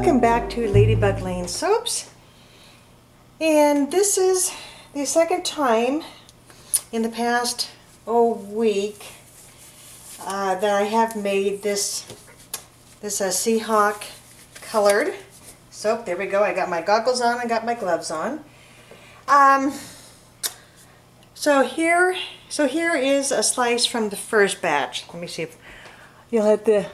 Welcome back to Ladybug Lane Soaps, and this is the second time in the past week that I have made this Seahawk colored soap. There we go. I got my goggles on, I got my gloves on. So here is a slice from the first batch. Let me see if you'll have to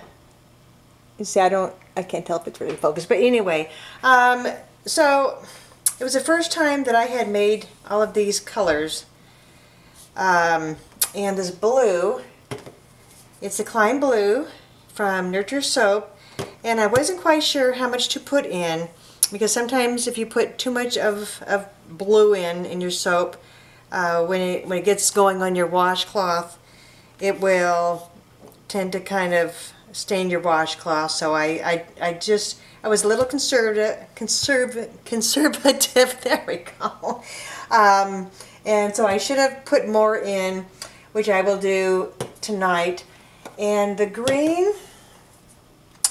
see. I can't tell if it's really focused, but anyway, so it was the first time that I had made all of these colors, and this blue, it's the Klein Blue from Nurture Soap, and I wasn't quite sure how much to put in, because sometimes if you put too much of blue in your soap, when it gets going on your washcloth, it will tend to kind of stain your washcloth. So I was a little conservative. There we go. And so I should have put more in, which I will do tonight. And the green,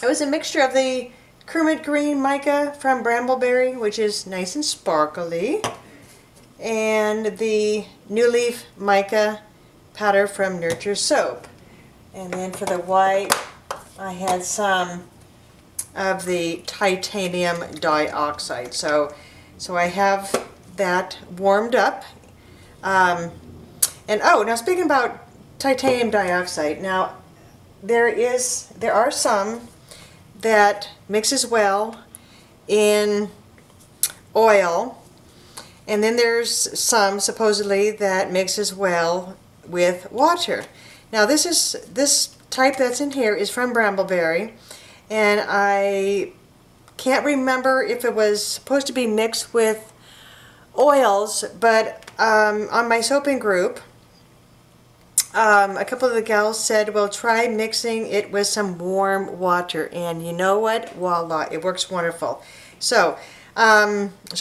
it was a mixture of the Kermit Green mica from Brambleberry, which is nice and sparkly, and the New Leaf mica powder from Nurture Soap. And then for the white, I had some of the titanium dioxide. So I have that warmed up. And now speaking about titanium dioxide, now there are some that mixes well in oil, and then there's some supposedly that mixes well with water. Now this type that's in here is from Brambleberry, and I can't remember if it was supposed to be mixed with oils, but on my soaping group, a couple of the gals said, well, try mixing it with some warm water, and you know what? Voila, it works wonderful. So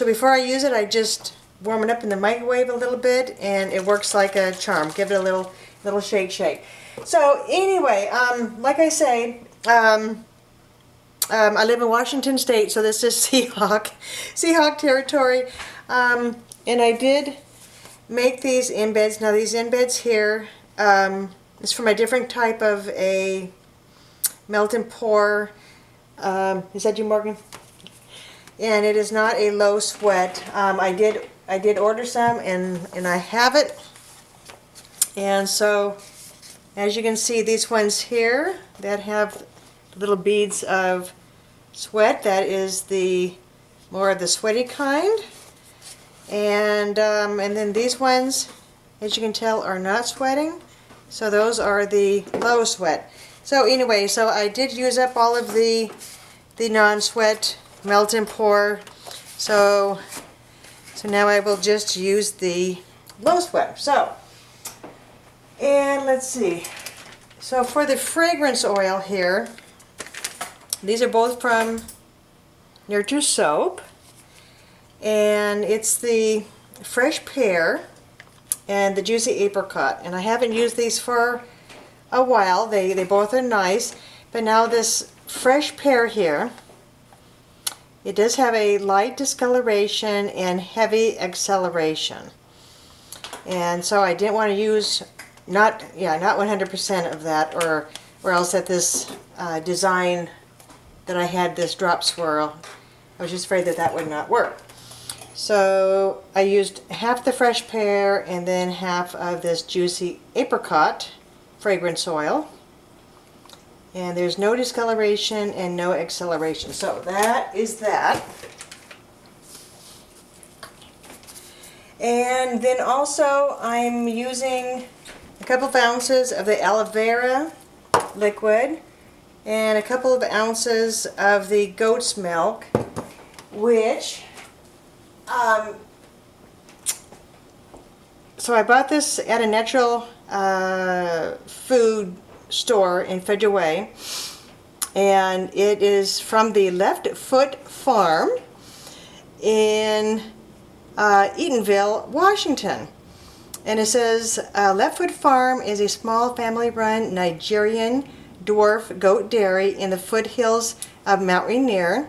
before I use it, I just warm it up in the microwave a little bit, and it works like a charm. Give it a little shake. So anyway, like I say, I live in Washington State, so this is Seahawk territory, and I did make these embeds. Now these embeds here is from a different type of a melt and pour. Is that you, Morgan? And it is not a low sweat. I did order some, and I have it. And so, as you can see, these ones here that have little beads of sweat, that is the more of the sweaty kind. And then these ones, as you can tell, are not sweating. So those are the low sweat. So anyway, so I did use up all of the non-sweat melt and pour. So now I will just use the low sweat. And let's see. So for the fragrance oil here, these are both from Nurture Soap, and it's the fresh pear and the juicy apricot. And I haven't used these for a while. They both are nice, but now this fresh pear here, it does have a light discoloration and heavy acceleration. And so I didn't want to use not 100% of that, or else that this design that I had, this drop swirl, I was just afraid that would not work. So I used half the fresh pear and then half of this juicy apricot fragrance oil. And there's no discoloration and no acceleration. So that is that. And then also I'm using a couple of ounces of the aloe vera liquid and a couple of ounces of the goat's milk, which so I bought this at a natural food store in Fedraway, and it is from the Left Foot Farm in Eatonville, Washington. And it says, Left Foot Farm is a small family-run Nigerian dwarf goat dairy in the foothills of Mount Rainier.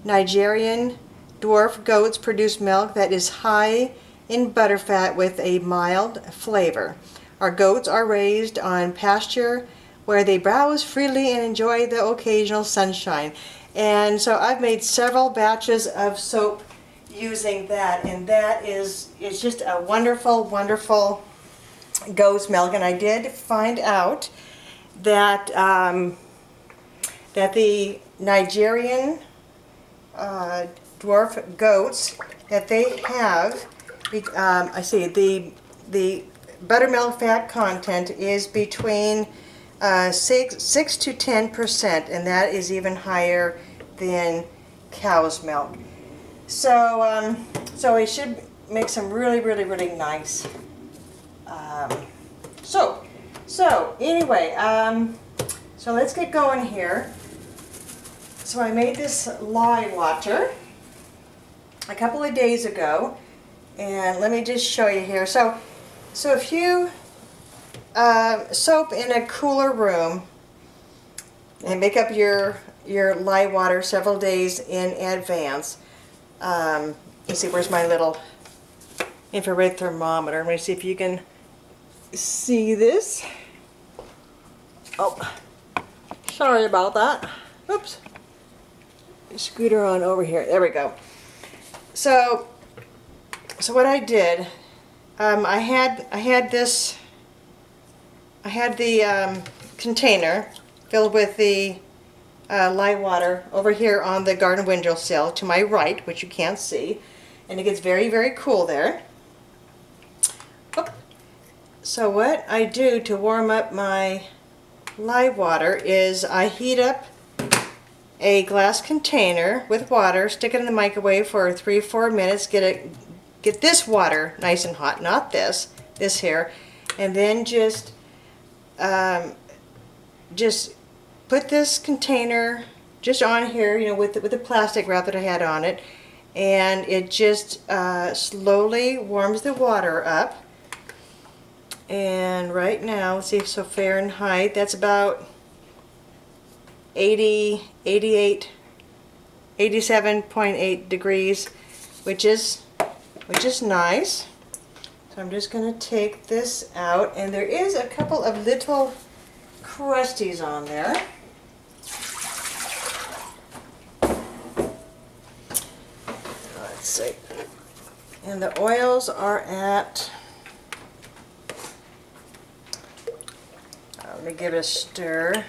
Nigerian dwarf goats produce milk that is high in butterfat with a mild flavor. Our goats are raised on pasture where they browse freely and enjoy the occasional sunshine. And so I've made several batches of soap using that, and that is just a wonderful, wonderful goat's milk. And I did find out that that the Nigerian dwarf goats that they have, I see the buttermilk fat content is between 6 to 10%, and that is even higher than cow's milk. So so it should make some really, really, really nice soap. So anyway, so let's get going here. So I made this lye water a couple of days ago, and let me just show you here. So if you soap in a cooler room and make up your lye water several days in advance. Let's see, where's my little infrared thermometer? Let me see if you can see this. Oh, sorry about that. Oops. Scooter on over here. There we go. So what I did, I had the container filled with the lye water over here on the garden windowsill to my right, which you can't see, and it gets very, very cool there. Oop. So what I do to warm up my lye water is I heat up a glass container with water, stick it in the microwave for 3-4 minutes, get this water nice and hot, not this here, and then just put this container just on here, you know, with the plastic wrap that I had on it, and it just slowly warms the water up. And right now, let's see, so Fahrenheit, that's about 87.8 degrees, which is nice. So I'm just going to take this out, and there is a couple of little crusties on there. Let's see. And the oils are at, let me give it a stir.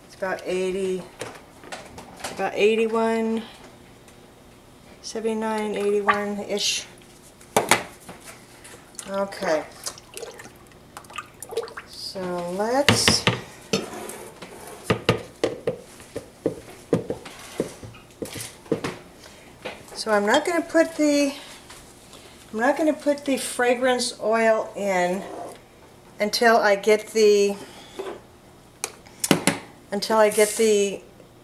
It's about 81, 79, 81-ish. Okay. So let's I'm not going to put the fragrance oil in until I get the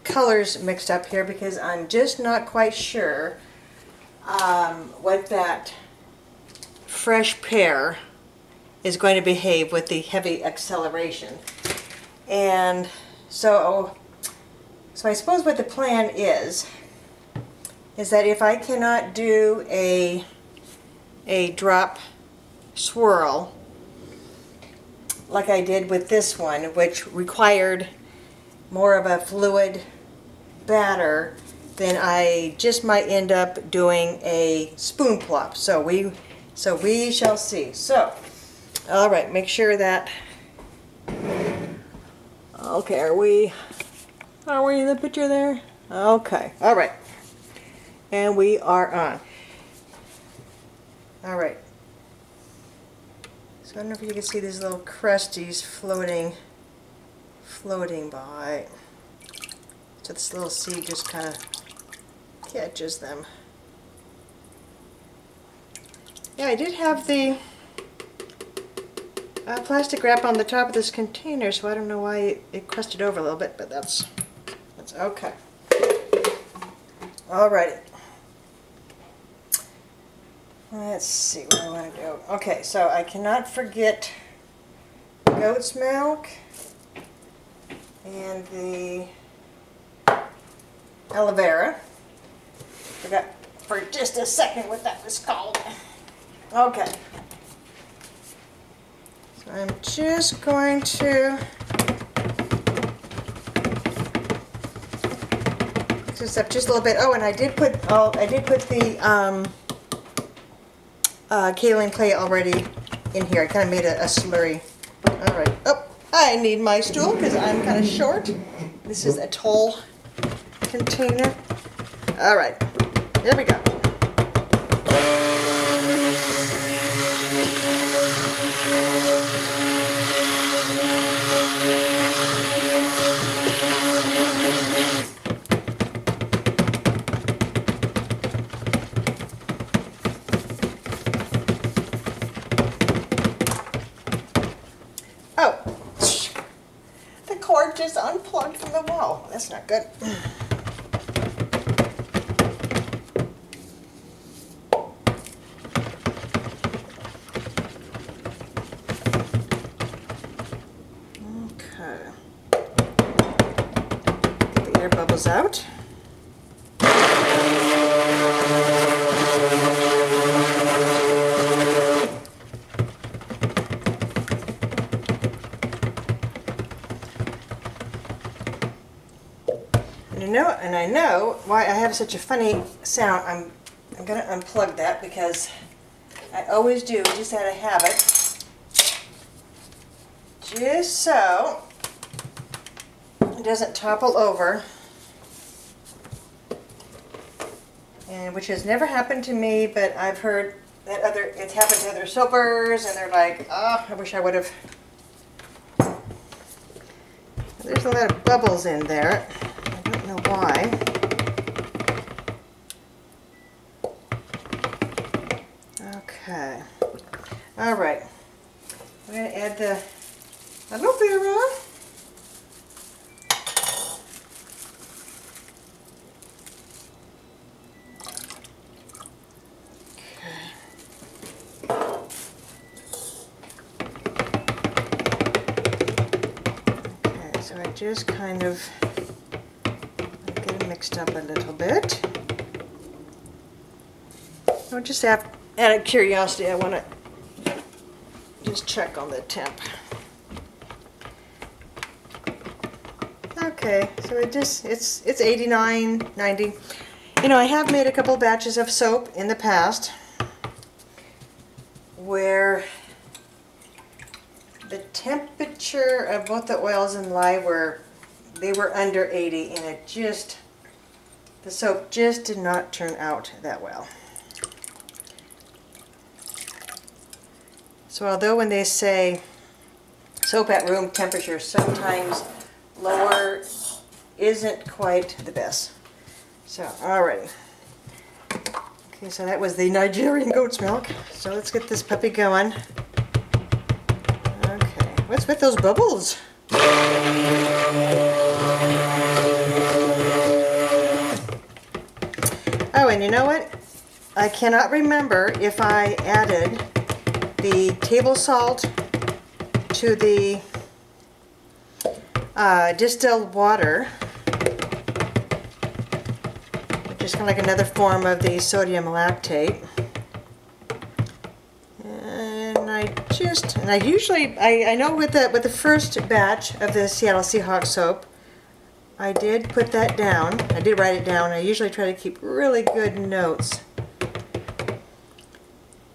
colors mixed up here, because I'm just not quite sure what that fresh pear is going to behave with the heavy acceleration. And so I suppose what the plan is that if I cannot do a drop swirl like I did with this one, which required more of a fluid batter, then I just might end up doing a spoon plop. So we shall see. So, all right, make sure that. Okay, are we in the picture there? Okay, all right, and we are on. All right. So I don't know if you can see these little crusties floating by. So this little seed just kind of catches them. Yeah, I did have the plastic wrap on the top of this container, so I don't know why it crusted over a little bit, but that's okay. Alrighty. Let's see what I want to do. Okay, so I cannot forget goat's milk and the aloe vera. Forgot for just a second what that was called. Okay. So I'm just going to mix this up just a little bit. Oh, and I did put the kaolin clay already in here. I kind of made a slurry. All right. Oh, I need my stool because I'm kind of short. This is a tall container. All right. There we go. Oh, the cord just unplugged from the wall. That's not good. Okay. Get the air bubbles out. And I know why I have such a funny sound. I'm gonna unplug that because I always do, just out of habit, just so it doesn't topple over, and which has never happened to me, but I've heard that it's happened to other soapers, and they're like, oh, I wish I would have. There's a lot of bubbles in there. I don't know why. Okay. All right. I'm going to add the aloe vera. Okay, so I just kind of get it mixed up a little bit. I'll just out of curiosity, I want to just check on the temp. Okay, so it's 89, 90. You know, I have made a couple batches of soap in the past where the temperature of both the oils and lye were under 80, and the soap just did not turn out that well. So although when they say soap at room temperature, sometimes lower isn't quite the best. So, alrighty. Okay, so that was the Nigerian goat's milk. So let's get this puppy going. Okay, what's with those bubbles? Oh, and you know what? I cannot remember if I added the table salt to the distilled water, which is kind of like another form of the sodium lactate. And I usually know with the first batch of the Seattle Seahawks soap, I did put that down. I did write it down. I usually try to keep really good notes.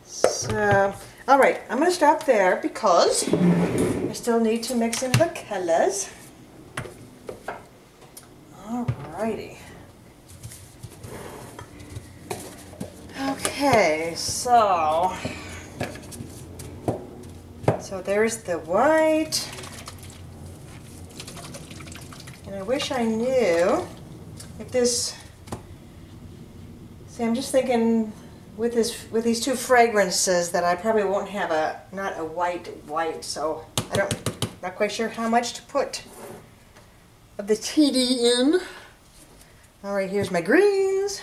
So, all right, I'm going to stop there because I still need to mix in the colors. Alrighty. Okay, so there's the white. And I wish I knew if this, see, I'm just thinking with these two fragrances that I probably won't have not a white, so not quite sure how much to put of the TD in. All right, here's my greens.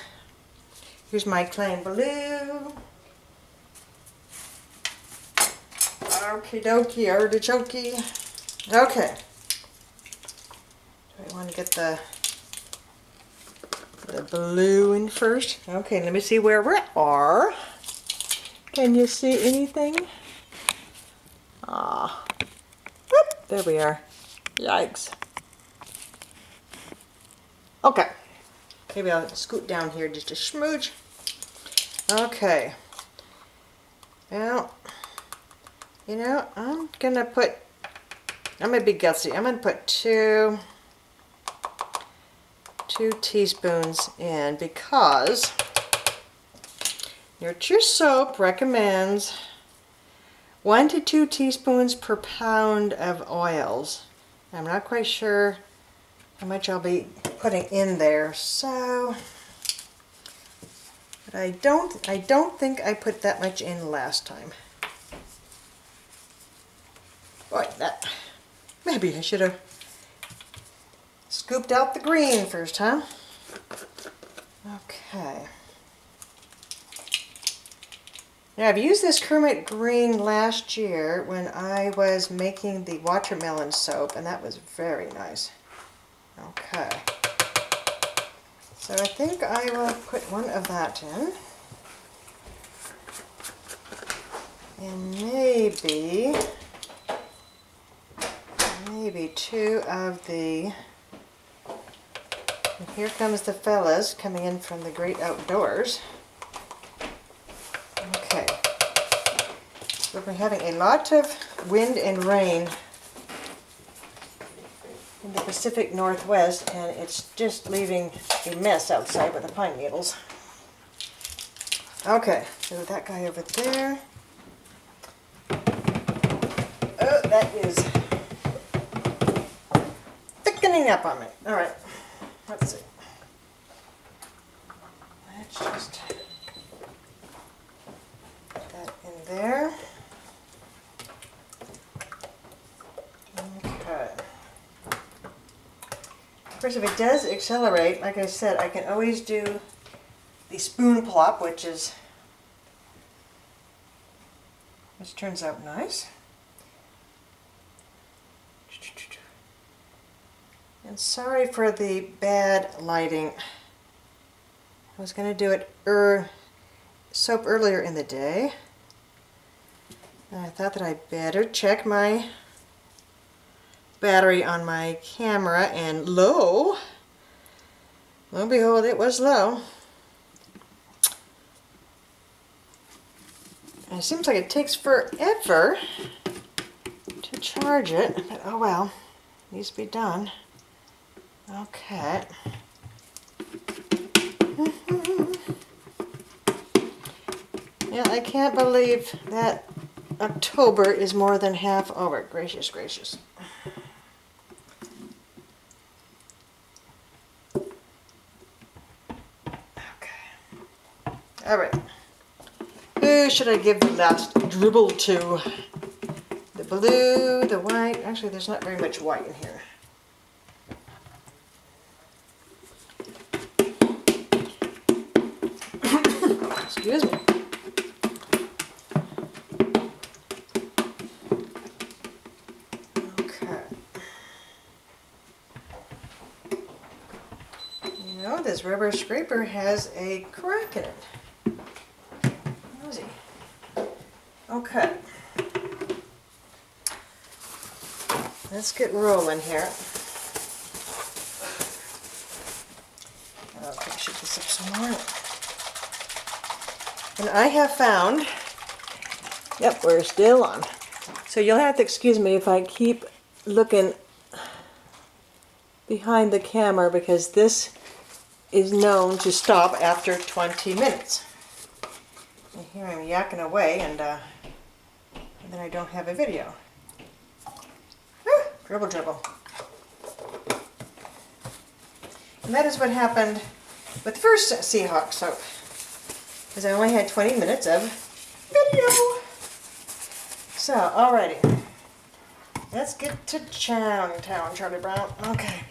Here's my plain blue. Okie dokie, artichoke. Okay. I want to get the the blue in first. Okay, let me see where we are. Can you see anything? Ah, whoop, there we are. Yikes. Okay, maybe I'll scoot down here just a smooch. Okay. Well, you know, I'm gonna be gutsy. I'm gonna put two teaspoons in because Nurture Soap recommends 1 to 2 teaspoons per pound of oils. I'm not quite sure how much I'll be putting in there, so but I don't think I put that much in last time. Boy, that maybe I should have scooped out the green first, huh? Okay. Now I've used this Kermit green last year when I was making the watermelon soap, and that was very nice. Okay. So I think I will put one of that in. And maybe 2 of the, and here comes the fellas coming in from the great outdoors. Okay, so we're having a lot of wind and rain in the Pacific Northwest, and it's just leaving a mess outside with the pine needles. Okay, so that guy over there. Oh, that is thickening up on me. All right, let's see. Let's just put that in there. Okay. Of course, if it does accelerate, like I said, I can always do the spoon plop, which turns out nice. And sorry for the bad lighting. I was going to do it soap earlier in the day, and I thought that I better check my battery on my camera, and lo and behold, it was low. And it seems like it takes forever to charge it, but oh well, it needs to be done. Okay. Yeah, I can't believe that October is more than half over. Gracious, gracious. Okay. All right. Who should I give the last dribble to? The blue, the white. Actually, there's not very much white in here. Excuse me. Okay. You know, this rubber scraper has a crack in it. Nosy. Okay. Let's get rolling here. Okay, I should just up some more. And I have found, yep, we're still on. So you'll have to excuse me if I keep looking behind the camera, because this is known to stop after 20 minutes. And here I'm yakking away, and then I don't have a video. Whew, dribble, dribble. And that is what happened with the first Seahawks soap, because I only had 20 minutes of video. So, alrighty. Let's get to town, Charlie Brown. Okay.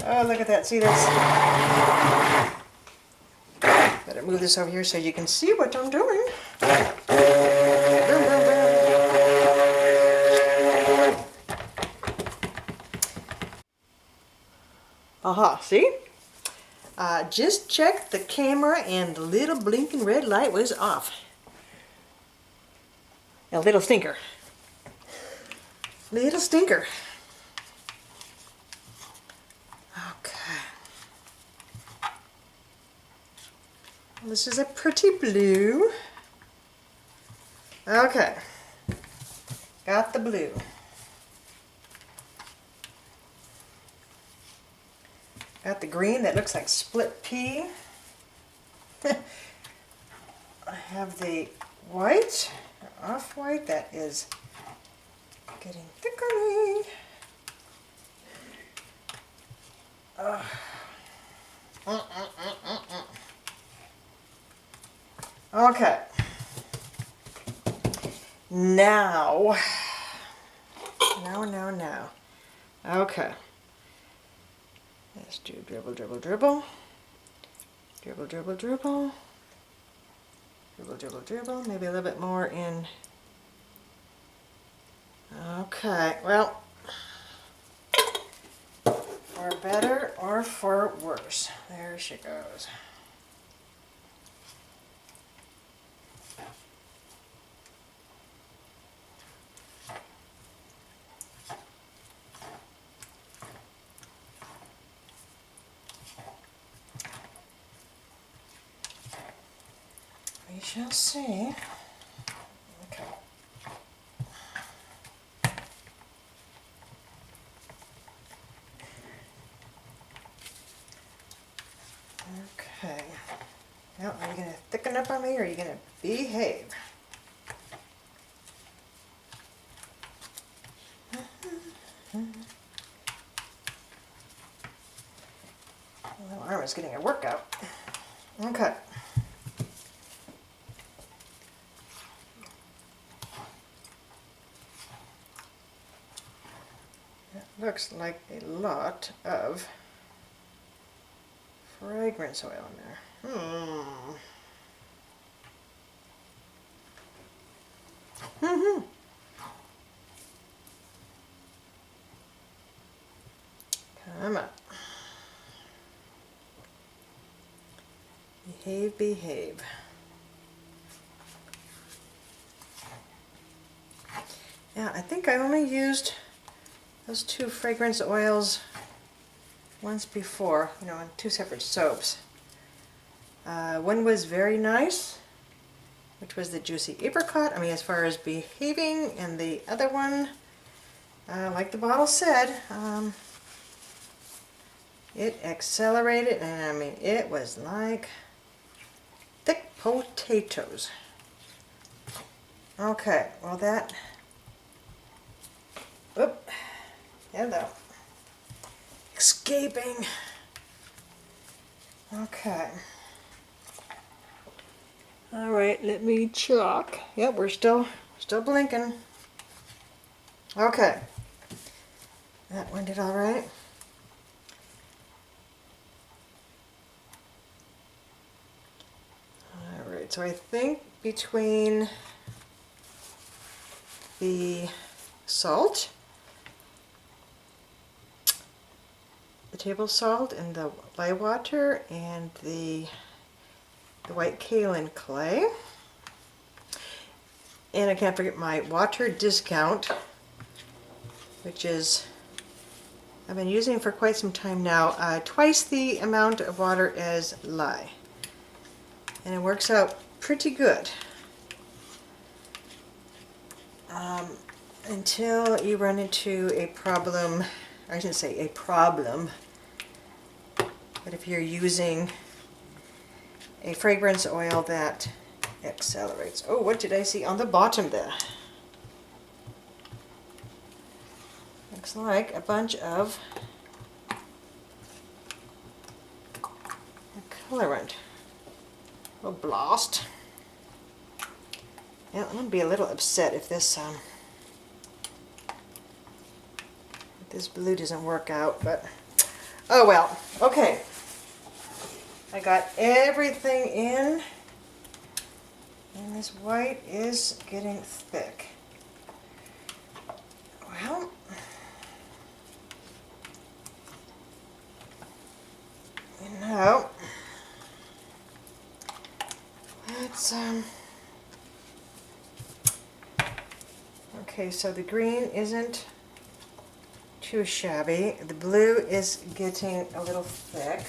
Oh, look at that. See, that's... Better move this over here so you can see what I'm doing. see? Just checked the camera and the little blinking red light was off. A little stinker. Little stinker. Okay. This is a pretty blue. Okay. Got the blue. Got the green that looks like split pea. I have the white, off-white, that is getting thicker. Okay. Now. Okay. Let's do dribble, dribble, dribble. Dribble, dribble, dribble. Dribble, dribble, dribble. Maybe a little bit more in. Okay, well, for better or for worse. There she goes. We shall see. Okay. Okay. Now, are you going to thicken up on me or are you going to behave? My arm is getting a workout. Okay. Looks like a lot of fragrance oil in there. Come on. Behave, behave. Yeah, I think I only used those two fragrance oils once before, you know, in two separate soaps. One was very nice, which was the juicy apricot, I mean as far as behaving, and the other one, like the bottle said, it accelerated, and I mean it was like thick potatoes. Okay, well that, whoop, hello, escaping. Okay. All right, let me chalk. Yep, we're still blinking. Okay. That one did all right. All right, so I think between the salt, the table salt, and the lye water, and the white kaolin clay, and I can't forget my water discount, which is, I've been using for quite some time now, twice the amount of water as lye, and it works out pretty good. Until you run into a problem, I shouldn't say a problem, but if you're using a fragrance oil that accelerates. Oh, what did I see on the bottom there? Looks like a bunch of colorant. Oh, blast. Yeah, I'm going to be a little upset if this blue doesn't work out, but oh well. Okay. I got everything in, and this white is getting thick. Well, Now, let's, okay, so the green isn't too shabby. The blue is getting a little thick.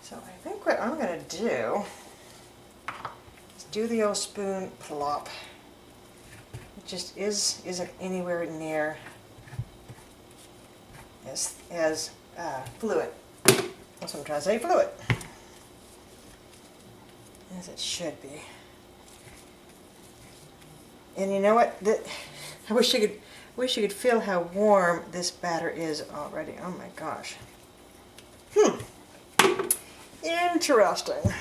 So I think what I'm going to do is do the old spoon plop. It just isn't anywhere near as fluid. That's what I'm trying to say, fluid. As it should be. And you know what? I wish you could feel how warm this batter is already. Oh my gosh. Interesting.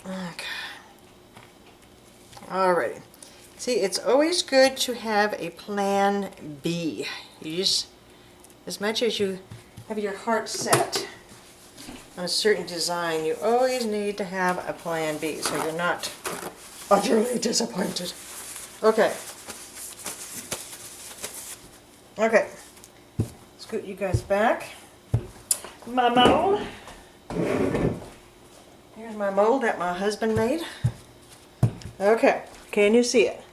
Okay. Alrighty. See, it's always good to have a plan B. You just, as much as you have your heart set on a certain design, you always need to have a plan B so you're not utterly disappointed. Okay. Okay. Scoot you guys back. My mold. Here's my mold that my husband made. Okay. Can you see it?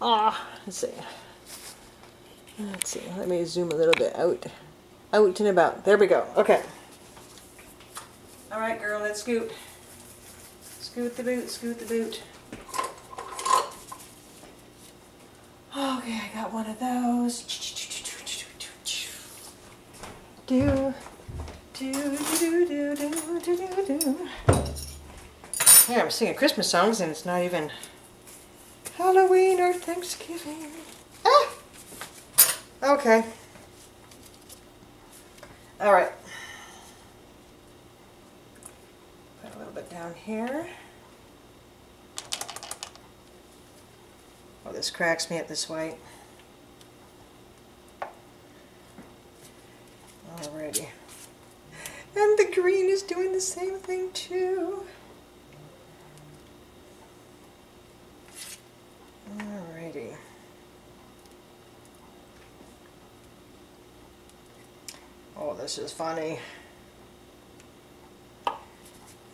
Let's see. Let's see. Let me zoom a little bit out. Out and about. There we go. Okay. All right, girl. Let's scoot. Scoot the boot. Scoot the boot. Okay, I got one of those. Do, do, do, do, do, do, do, do. Yeah, I'm singing Christmas songs and it's not even Halloween or Thanksgiving. Ah! Okay. All right. Put a little bit down here. Oh, this cracks me up, this white. Alrighty. And the green is doing the same thing too. Alrighty. Oh, this is funny.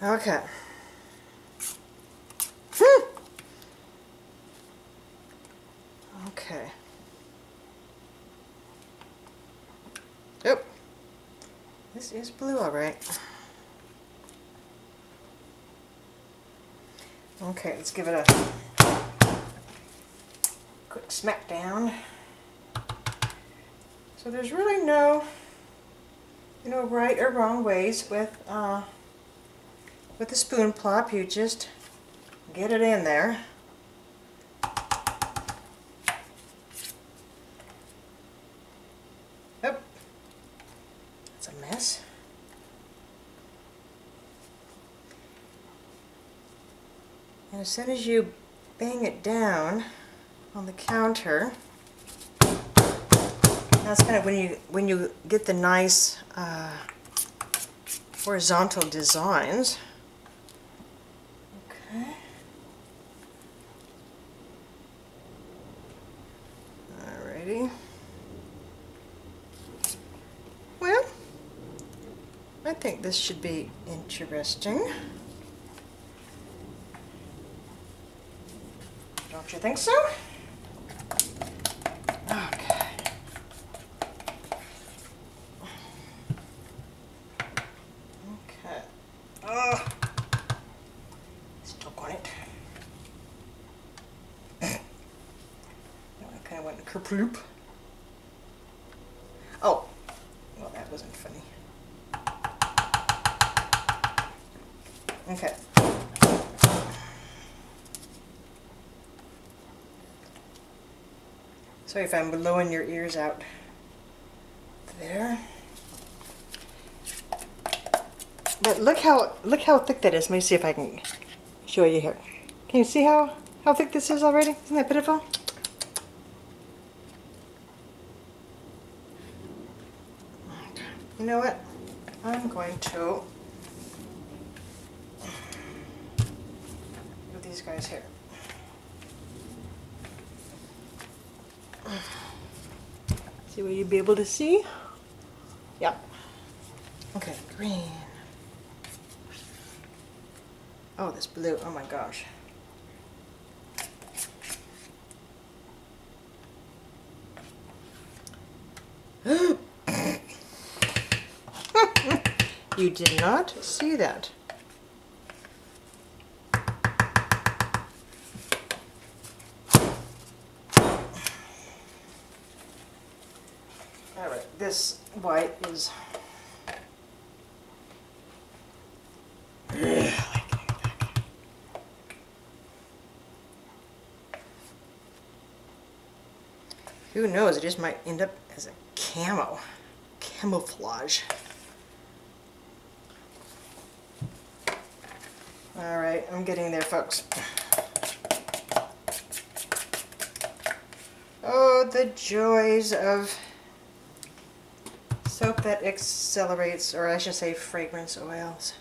Okay. Okay. Yep. This is blue, all right. Okay, let's give it a quick smack down. So there's really no, right or wrong ways with the spoon plop. You just get it in there. Yep. It's a mess. And as soon as you bang it down on the counter, that's kind of when you get the nice horizontal designs. Okay. Alrighty. Well, I think this should be interesting. Don't you think so? Okay. Okay. Oh, stuck on it. I kind of went kerploop. Oh, well, that wasn't funny. Okay. Sorry if I'm blowing your ears out. There. But look how thick that is. Let me see if I can show you here. Can you see how thick this is already? Isn't that pitiful? You know what? I'm going to do these guys here. See what you'd be able to see? Yep. Okay, green. Oh, this blue, oh my gosh. You did not see that. All right, this white is who knows, it just might end up as a camouflage. All right, I'm getting there, folks. Oh, the joys of soap that accelerates, or I should say fragrance oils.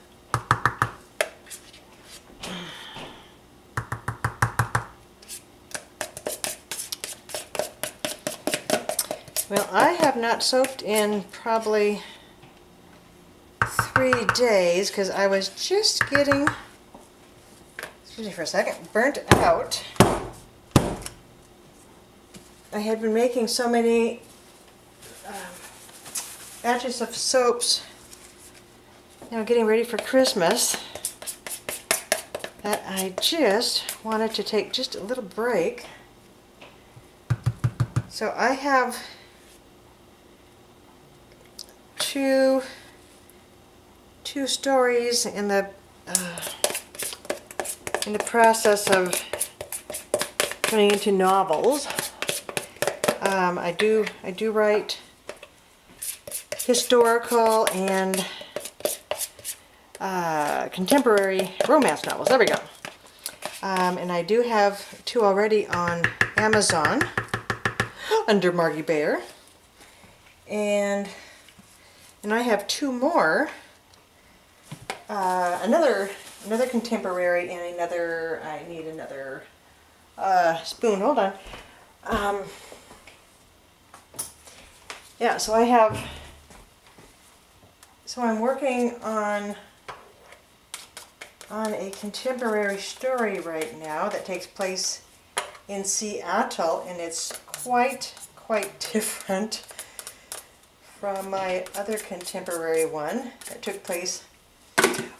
Well, I have not soaped in probably 3 days because I was just getting, excuse me for a second, burnt out. I had been making so many batches of soaps, getting ready for Christmas, that I just wanted to take just a little break. So I have two stories in the process of turning into novels. I do write historical and contemporary romance novels. There we go. And I do have 2 already on Amazon under Margie Bear, and I have 2 more. Another contemporary and another. I need another spoon. Hold on. Yeah, so I have. So I'm working on a contemporary story right now that takes place in Seattle, and it's quite different from my other contemporary one that took place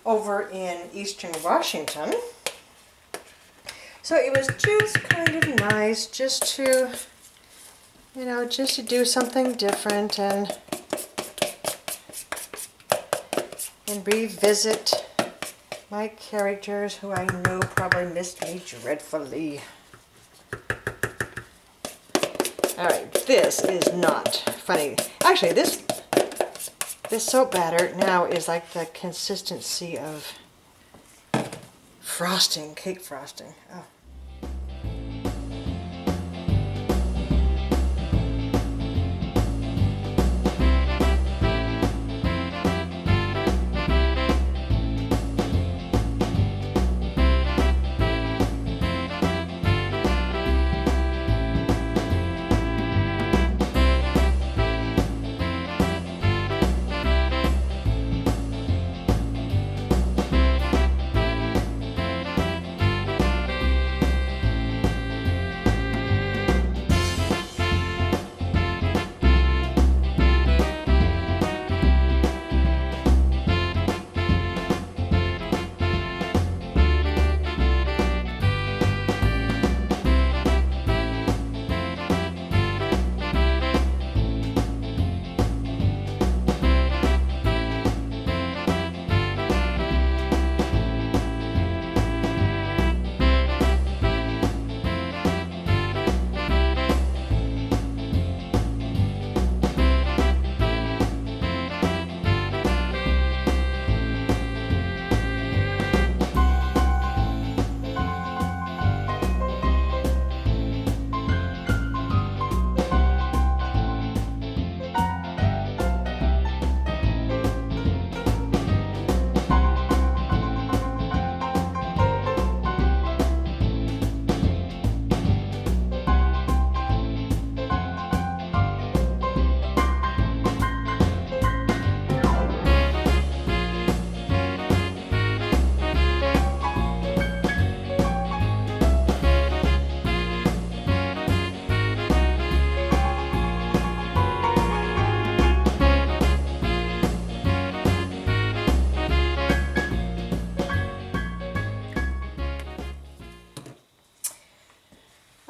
over in eastern Washington. So it was just kind of nice just to do something different and revisit my characters who I know probably missed me dreadfully. Alright, this is not funny. Actually, this soap batter now is like the consistency of frosting, cake frosting. Oh.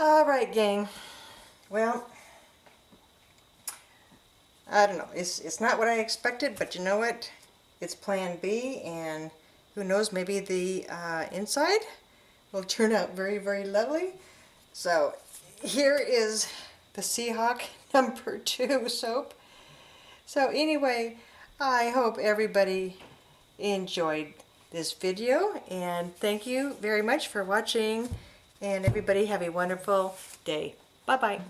All right, gang. Well, I don't know. It's not what I expected, but you know what? It's plan B, and who knows, maybe the inside will turn out very, very lovely. So here is the Seahawk #2 soap. So anyway, I hope everybody enjoyed this video, and thank you very much for watching, and everybody have a wonderful day. Bye-bye.